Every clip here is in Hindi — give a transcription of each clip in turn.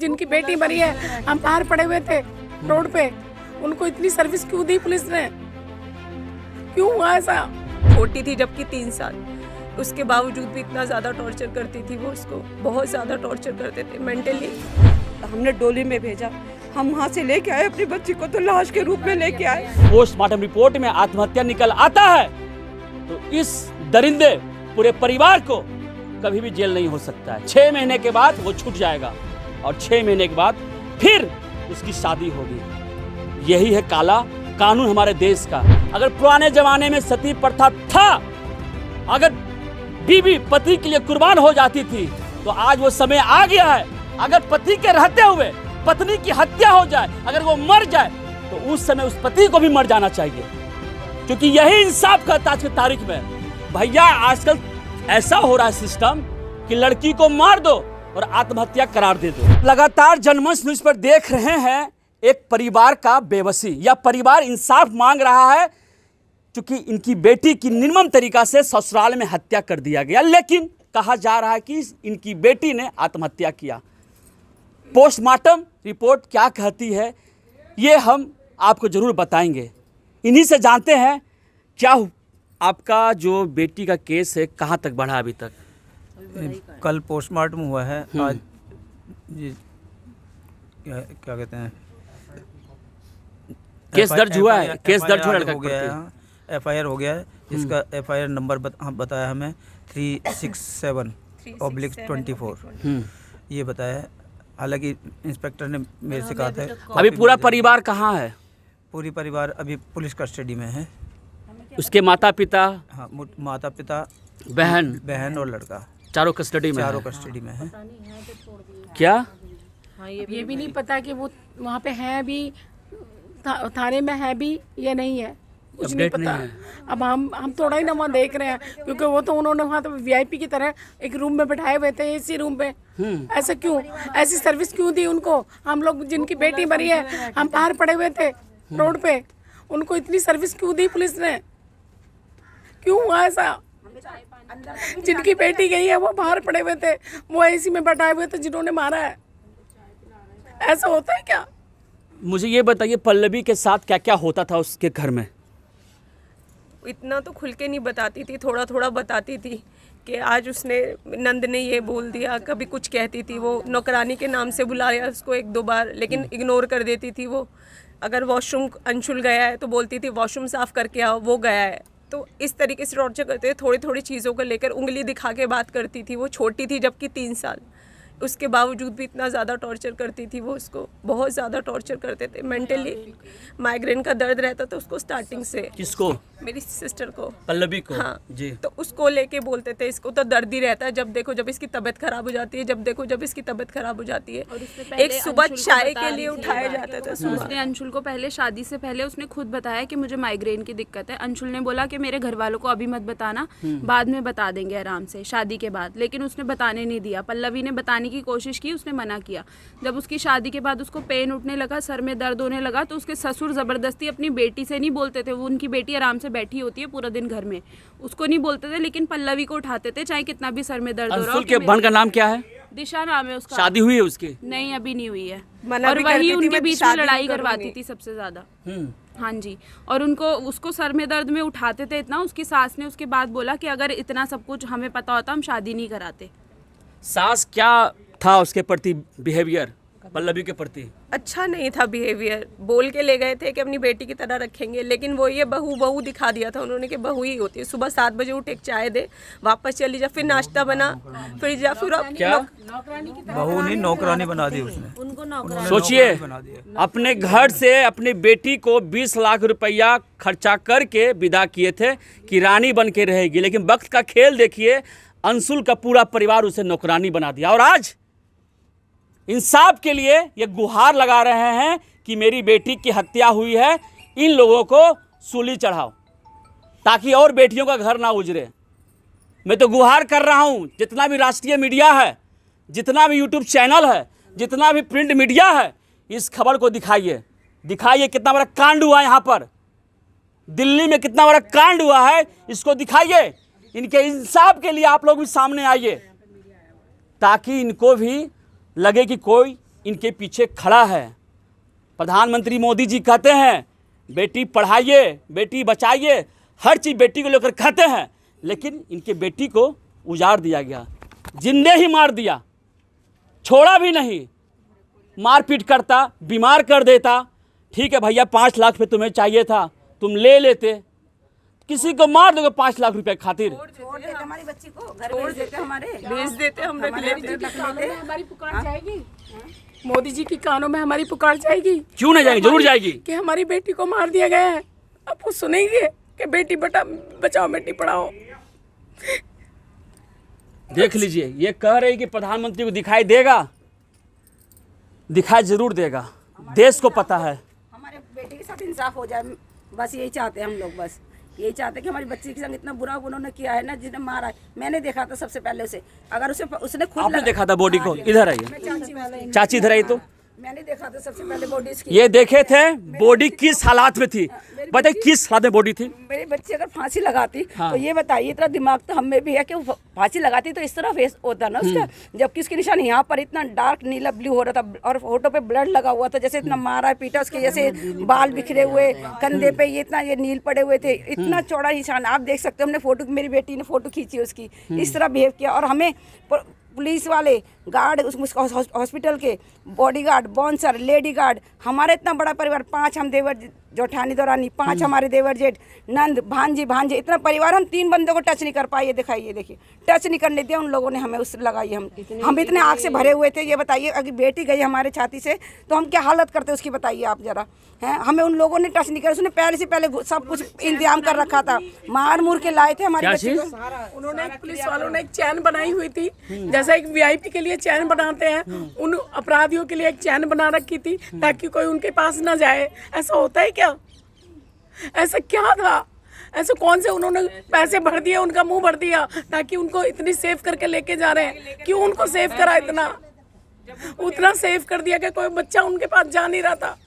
जिनकी बेटी मरी है, हम बाहर पड़े हुए थे रोड पे, उनको इतनी सर्विस क्यों दी पुलिस ने? क्यों हुआ ऐसा? छोटी थी जबकि 3 साल, उसके बावजूद भी इतना ज़्यादा टॉर्चर करती थी वो उसको, बहुत ज़्यादा टॉर्चर करते थे मेंटली। हमने डोली में भेजा, हम वहाँ से लेके आए अपनी बच्ची को, तो लाश के रूप में लेके आए। पोस्टमार्टम रिपोर्ट में आत्महत्या निकल आता है तो इस दरिंदे पूरे परिवार को कभी भी जेल नहीं हो सकता है। 6 महीने के बाद वो छूट जाएगा और 6 महीने के बाद फिर उसकी शादी होगी। यही है काला कानून हमारे देश का। अगर पुराने जमाने में सती प्रथा था, अगर बीवी पति के लिए कुर्बान हो जाती थी, तो आज वो समय आ गया है। अगर पति के रहते हुए पत्नी की हत्या हो जाए, अगर वो मर जाए, तो उस समय उस पति को भी मर जाना चाहिए, क्योंकि यही इंसाफ का आज की तारीख में। भैया आजकल ऐसा हो रहा है सिस्टम कि लड़की को मार दो और आत्महत्या करार दे दो। लगातार जनमंच न्यूज पर देख रहे हैं एक परिवार का बेबसी, या परिवार इंसाफ मांग रहा है क्योंकि इनकी बेटी की निर्मम तरीका से ससुराल में हत्या कर दिया गया, लेकिन कहा जा रहा है कि इनकी बेटी ने आत्महत्या किया। पोस्टमार्टम रिपोर्ट क्या कहती है ये हम आपको जरूर बताएंगे। इन्हीं से जानते हैं क्या आपका जो बेटी का केस है कहाँ तक बढ़ा अभी तक? कल पोस्टमार्टम हुआ है, आज ये क्या कहते हैं, केस दर्ज हुआ है, केस दर्ज हुआ, लड़का हो गया है, FIR हो गया है। इसका FIR नंबर बताया हमें 367/24 ये बताया है। हालांकि इंस्पेक्टर ने मेरे से कहा था अभी पूरा परिवार कहाँ है? पूरी परिवार अभी पुलिस कस्टडी में है। उसके माता पिता? हाँ, माता पिता, बहन और लड़का चारों कस्टडी में? चारों कस्टडी में है। क्या ये भी नहीं पता कि वो वहाँ पे है भी, थाने में है भी या नहीं है, कुछ नहीं पता। अब हम थोड़ा ही ना वहाँ देख रहे हैं, क्योंकि वो तो उन्होंने वहाँ तो VIP की तरह एक रूम में बैठाए हुए थे, AC रूम पे। ऐसा क्यों, ऐसी सर्विस क्यों दी उनको? हम लोग जिनकी बेटी मरी है, हम बाहर पड़े हुए थे रोड पे, उनको इतनी सर्विस क्यों दी पुलिस ने? क्यों हुआ ऐसा? जिनकी बेटी गई है वो बाहर पड़े हुए थे, वो AC में बैठाए हुए थे जिन्होंने मारा है। ऐसा होता है क्या? मुझे ये बताइए, पल्लवी के साथ क्या क्या होता था उसके घर में? इतना तो खुल के नहीं बताती थी, थोड़ा थोड़ा बताती थी कि आज उसने नंद ने ये बोल दिया, कभी कुछ कहती थी। वो नौकरानी के नाम से बुलाया उसको 1-2 बार, लेकिन इग्नोर कर देती थी वो। अगर वॉशरूम अंशुल गया है तो बोलती थी वॉशरूम साफ़ करके आओ, वो गया है। तो इस तरीके से टॉर्चर करते थे, थोड़ी थोड़ी चीज़ों को लेकर उंगली दिखा के बात करती थी। वो छोटी थी जबकि 3 साल, उसके बावजूद भी इतना ज़्यादा टॉर्चर करती थी वो उसको, बहुत ज़्यादा टॉर्चर करते थे। मेंटली माइग्रेन का दर्द रहता था उसको स्टार्टिंग से। किसको? मेरी सिस्टर को, पल्लवी को? हाँ जी। तो उसको लेके बोलते थे इसको तो दर्द ही रहता है, जब देखो जब इसकी तबीयत खराब हो जाती है, जब देखो जब इसकी तबीयत खराब हो जाती है। एक सुबह चाय के लिए उठाया जाता था सुबह। उसने अंशुल को पहले, शादी से पहले उसने खुद बताया कि मुझे माइग्रेन की दिक्कत है। अंशुल ने बोला कि मेरे घर वालों को अभी मत बताना, बाद में बता देंगे आराम से शादी के बाद, लेकिन उसने बताने नहीं दिया। पल्लवी ने बताने की कोशिश की, उसने मना किया। जब उसकी शादी के बाद उसको पेन उठने लगा, सर में दर्द होने लगा, तो उसके ससुर ज़बरदस्ती अपनी बेटी से नहीं बोलते थे। वो उनकी बेटी आराम से बैठी होती है पूरा दिन घर में, उसको नहीं बोलते थे, लेकिन पल्लवी को उठाते थे, चाहे कितना भी सर में दर्द हो रहा हो। अंशुल के बहन का नाम क्या है? दिशा नाम है उसका। शादी हुई है उसकी? नहीं, अभी नहीं हुई है। मना और भी वही करती थी, उनके मैं बीच में शादी लड़ाई नहीं करवाती करूंगी। थी सबसे ज्यादा। हाँ जी, और उसको सर में दर्द में उठाते थे इतना। उसकी सास ने उसके बाद बोला कि अगर इतना सब कुछ हमें पता होता हम शादी नहीं कराते। सास क्या था उसके प्रति बिहेवियर, पल्लवी के प्रति? अच्छा नहीं था बिहेवियर। बोल के ले गए थे कि अपनी बेटी की तरह रखेंगे, लेकिन वो ये बहू दिखा दिया था उन्होंने कि बहू ही होती है। सुबह 7 बजे उठ, एक चाय दे, वापस चली जा, फिर नाश्ता बना, फिर जा, फिर क्या बहू नहीं, नौकरानी बना दी उसने। उन्होंने सोचिए, नौकरानी बना दिया। अपने घर से अपनी बेटी को 20 लाख रुपया खर्चा करके विदा किए थे कि रानी बन के रहेगी, लेकिन वक्त का खेल देखिए, अंशुल का पूरा परिवार उसे नौकरानी बना दिया। और आज इंसाफ के लिए ये गुहार लगा रहे हैं कि मेरी बेटी की हत्या हुई है, इन लोगों को सूली चढ़ाओ ताकि और बेटियों का घर ना उजरे। मैं तो गुहार कर रहा हूँ, जितना भी राष्ट्रीय मीडिया है, जितना भी यूट्यूब चैनल है, जितना भी प्रिंट मीडिया है, इस खबर को दिखाइए कितना बड़ा कांड हुआ है यहाँ पर, दिल्ली में कितना बड़ा कांड हुआ है, इसको दिखाइए। इनके इंसाफ के लिए आप लोग भी सामने आइए ताकि इनको भी लगे कि कोई इनके पीछे खड़ा है। प्रधानमंत्री मोदी जी कहते हैं बेटी पढ़ाइए, बेटी बचाइए, हर चीज़ बेटी को लेकर कहते हैं, लेकिन इनके बेटी को उजाड़ दिया गया, जिंदे ही मार दिया, छोड़ा भी नहीं। मारपीट करता, बीमार कर देता। ठीक है भैया 5 लाख रुपये तुम्हें चाहिए था, तुम ले लेते, किसी को मार दोगे 5 लाख रुपए खातिर। हमारी बच्ची को घर भेज देते, हमारे भेज देते, हम रख लेते। हमारी पुकार जाएगी, मोदी जी की कानों में हमारी पुकार जाएगी। क्यों नहीं जाएगी, जरूर जाएगी। कि हमारी बेटी को मार दिया गया है, अब वो सुनेंगे कि बेटी बचाओ बेटी पढ़ाओ। देख लीजिए, ये कह रही कि प्रधानमंत्री को दिखाई देगा, दिखाई जरूर देगा, देश को पता है। हमारे बेटे के साथ इंसाफ हो जाए, बस यही चाहते हैं हम लोग। बस यही चाहते हैं कि हमारी बच्ची के संग इतना बुरा उन्होंने किया है ना, जिसने मारा है। मैंने देखा था सबसे पहले उसे, अगर उसने खुद आपने देखा था बॉडी को? इधर आइए, चाची इधर आई। तो मैंने देखा था सबसे पहले बॉडी इसकी। ये देखे थे बॉडी किस हालात में थी, बताइए किस हालत में बॉडी थी। मेरी बच्ची अगर फांसी लगाती तो ये बताइए, इतना दिमाग तो हम में भी है कि वो फांसी लगाती तो इस तरह फेस होता ना उसका, जबकि उसकी निशान यहाँ पर इतना डार्क नीला ब्लू हो रहा था और होठों पे ब्लड लगा हुआ था, जैसे इतना मारा पीटा, उसके जैसे बाल बिखरे हुए, कंधे पे ये इतना ये नील पड़े हुए थे, इतना चौड़ा निशान आप देख सकते हो। हमने फोटो, मेरी बेटी ने फोटो खींची उसकी, इस तरह बिहेव किया। और हमें पुलिस वाले गार्ड, हॉस्पिटल के बॉडीगार्ड, बाउंसर, लेडी गार्ड, हमारा इतना बड़ा परिवार, 5 हम देवर जोठानी दौरानी, 5 हमारे देवर जेठ, नंद, भांजे, इतना परिवार, हम 3 बंदों को टच नहीं कर पाए। ये दिखाइए, देखिए टच नहीं करने दिया उन लोगों ने हमें, उस लगाई। हम इतने आग से भरे हुए थे। ये बताइए अगर बेटी गई हमारे छाती से तो हम क्या हालत करते उसकी, बताइए आप जरा। हैं, हमें उन लोगों ने टच नहीं किया। उसने पहले से पहले सब कुछ इंतजाम कर रखा था, मार मूर के लाए थे हमारी बच्ची को। उन्होंने, पुलिस वालों ने एक चैन बनाई हुई थी, जैसा एक वीआईपी के लिए चैन बनाते हैं, उन अपराधियों के लिए एक चैन बना रखी थी ताकि कोई उनके पास ना जाए। ऐसा होता है क्या? ऐसा क्या था? ऐसे कौन से उन्होंने पैसे भर दिए, उनका मुंह भर दिया ताकि उनको इतनी सेव करके लेके जा रहे हैं? क्यों उनको सेव करा? उतना सेव कर दिया कि कोई बच्चा उनके पास जा नहीं रहा था।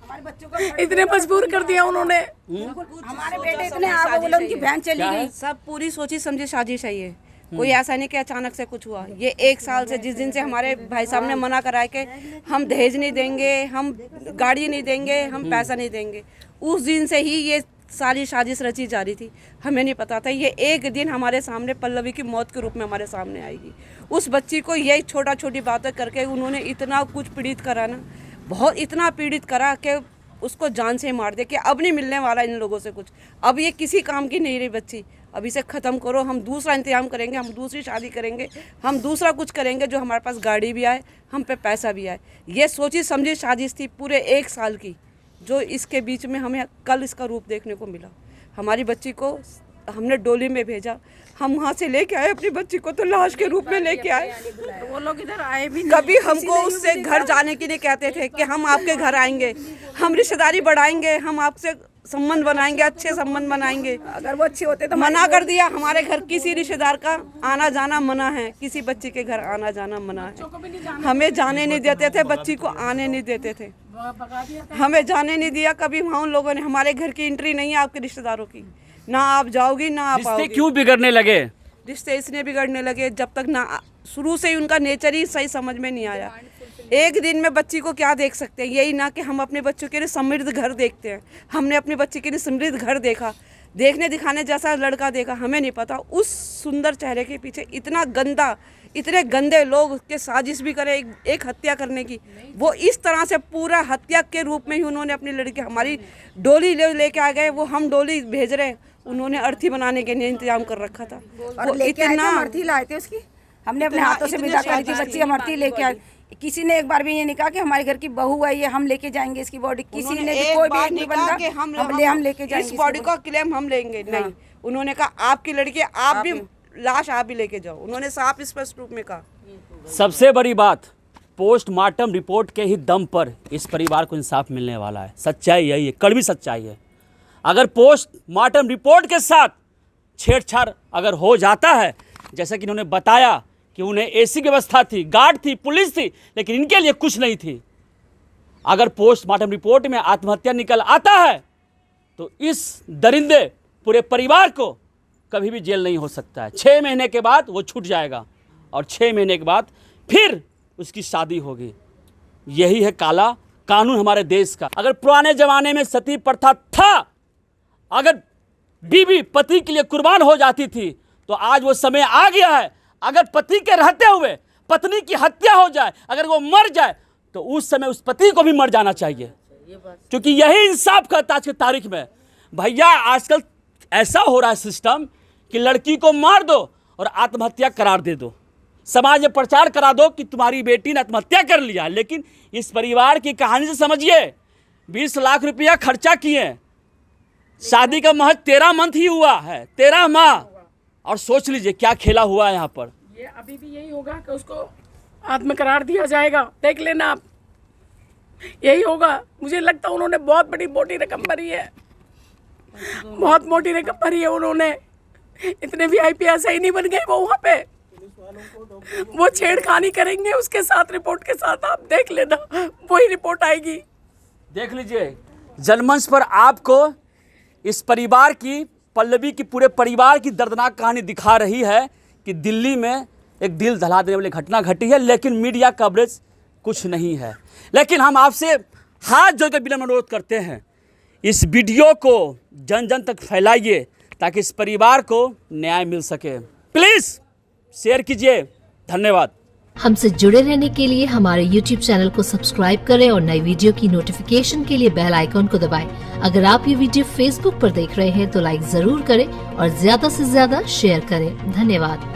हमारे बच्चों को इतने मजबूर कर दिया उन्होंने। हमारे बेटे इतने आगे बोले, उनकी बहन चली गई। सब पूरी सोची समझी साजिश है ये, कोई ऐसा नहीं कि अचानक से कुछ हुआ। ये 1 साल से, जिस दिन से हमारे भाई साहब ने मना कराया कि हम दहेज नहीं देंगे, हम गाड़ी नहीं देंगे, हम पैसा नहीं देंगे, उस दिन से ही ये सारी साजिश रची जा रही थी। हमें नहीं पता था ये एक दिन हमारे सामने पल्लवी की मौत के रूप में हमारे सामने आएगी। उस बच्ची को यही छोटी बातें करके उन्होंने इतना कुछ पीड़ित करा ना, बहुत इतना पीड़ित करा कि उसको जान से मार दे कि अब नहीं मिलने वाला इन लोगों से कुछ, अब ये किसी काम की नहीं रही बच्ची, अब इसे ख़त्म करो, हम दूसरा इंतजाम करेंगे, हम दूसरी शादी करेंगे, हम दूसरा कुछ करेंगे जो हमारे पास गाड़ी भी आए, हम पे पैसा भी आए। ये सोची समझी साजिश थी पूरे 1 साल की, जो इसके बीच में हमें कल इसका रूप देखने को मिला। हमारी बच्ची को हमने डोली में भेजा, हम वहाँ से लेके आए अपनी बच्ची को, तो लाश के रूप में लेके आए। वो लोग इधर आए भी कभी हमको उससे घर जाने के लिए कहते थे कि हम आपके घर आएंगे, हम रिश्तेदारी बढ़ाएंगे, हम आपसे संबंध बनाएंगे, अच्छे संबंध बनाएंगे। अगर वो अच्छे होते तो मना कर दिया। हमारे घर किसी रिश्तेदार का आना जाना मना है, किसी बच्ची के घर आना जाना मना है। हमें जाने नहीं देते थे, बच्ची को आने नहीं देते थे, हमें जाने नहीं दिया कभी। वहाँ उन लोगों ने, हमारे घर की एंट्री नहीं है आपके रिश्तेदारों की, ना आप जाओगी ना आप आओगे। क्यों बिगड़ने लगे? रिश्ते इसने बिगड़ने लगे जब तक ना, शुरू से ही उनका नेचर ही सही समझ में नहीं आया। एक दिन में बच्ची को क्या देख सकते हैं, यही ना कि हम अपने बच्चों के लिए समृद्ध घर देखते हैं। हमने अपनी बच्ची के लिए समृद्ध घर देखा, देखने दिखाने जैसा लड़का देखा। हमें नहीं पता उस सुंदर चेहरे के पीछे इतना गंदा, इतने गंदे लोग के साजिश भी करे एक हत्या करने की। वो इस तरह से पूरा हत्या के रूप में ही उन्होंने अपनी लड़की, हमारी डोली लेके आ गए, वो हम डोली भेज रहे, उन्होंने अर्थी बनाने के लिए इंतजाम कर रखा था। और इतना अर्थी लाए थे उसकी, हमने अपने हाथों से विदा करी थी बच्ची, हम अर्थी लेके आए। किसी ने एक बार भी ये नहीं कहा कि हमारे घर की बहू आई है, हम लेके जाएंगे इसकी बॉडी। किसी ने भी, कोई भी नहीं बंदा कि हम लेके जाएंगे इस बॉडी का क्लेम हम लेंगे नहीं। उन्होंने कहा आपकी लड़की, आप भी लाश आप ही लेके जाओ, उन्होंने साफ स्पष्ट रूप में कहा। सबसे बड़ी बात, पोस्टमार्टम रिपोर्ट के ही दम पर इस परिवार को इंसाफ मिलने वाला है। सच्चाई यही है, कड़वी सच्चाई है। अगर पोस्टमार्टम रिपोर्ट के साथ छेड़छाड़ अगर हो जाता है, जैसा कि इन्होंने बताया कि उन्हें एसी की व्यवस्था थी, गार्ड थी, पुलिस थी, लेकिन इनके लिए कुछ नहीं थी। अगर पोस्टमार्टम रिपोर्ट में आत्महत्या निकल आता है तो इस दरिंदे पूरे परिवार को कभी भी जेल नहीं हो सकता है। 6 महीने के बाद वो छूट जाएगा और 6 महीने के बाद फिर उसकी शादी होगी। यही है काला कानून हमारे देश का। अगर पुराने जमाने में सती प्रथा था, अगर बीवी पति के लिए कुर्बान हो जाती थी, तो आज वो समय आ गया है, अगर पति के रहते हुए पत्नी की हत्या हो जाए, अगर वो मर जाए, तो उस समय उस पति को भी मर जाना चाहिए, क्योंकि यही इंसाफ करता आज की तारीख में। भैया आजकल ऐसा हो रहा है सिस्टम कि लड़की को मार दो और आत्महत्या करार दे दो, समाज में प्रचार करा दो कि तुम्हारी बेटी ने आत्महत्या कर लिया। लेकिन इस परिवार की कहानी से समझिए, 20 लाख रुपया खर्चा किए, शादी का महज 13 मंथ ही हुआ है, 13 माह, और सोच लीजिए क्या खेला हुआ है यहाँ पर। ये अभी भी यही होगा कि उसको आत्मकरार दिया जाएगा, देख लेना आप, यही होगा। मुझे लगता है उन्होंने बहुत बड़ी मोटी रकम भरी है, बहुत मोटी रकम भरी है उन्होंने। इतने VIP ऐसे ही नहीं बन गए वो वहाँ पे, वो छेड़खानी करेंगे उसके साथ, रिपोर्ट के साथ, आप देख लेना वही रिपोर्ट आएगी। देख लीजिए, जनमंच पर आपको इस परिवार की, पल्लवी की पूरे परिवार की दर्दनाक कहानी दिखा रही है कि दिल्ली में एक दिल दहला देने वाली घटना घटी है, लेकिन मीडिया कवरेज कुछ नहीं है। लेकिन हम आपसे हाथ जोड़कर विनम्र अनुरोध करते हैं, इस वीडियो को जन जन तक फैलाइए ताकि इस परिवार को न्याय मिल सके। प्लीज़ शेयर कीजिए। धन्यवाद। हमसे जुड़े रहने के लिए हमारे YouTube चैनल को सब्सक्राइब करें और नई वीडियो की नोटिफिकेशन के लिए बेल आइकॉन को दबाएं। अगर आप ये वीडियो Facebook पर देख रहे हैं तो लाइक जरूर करें और ज्यादा से ज्यादा शेयर करें। धन्यवाद।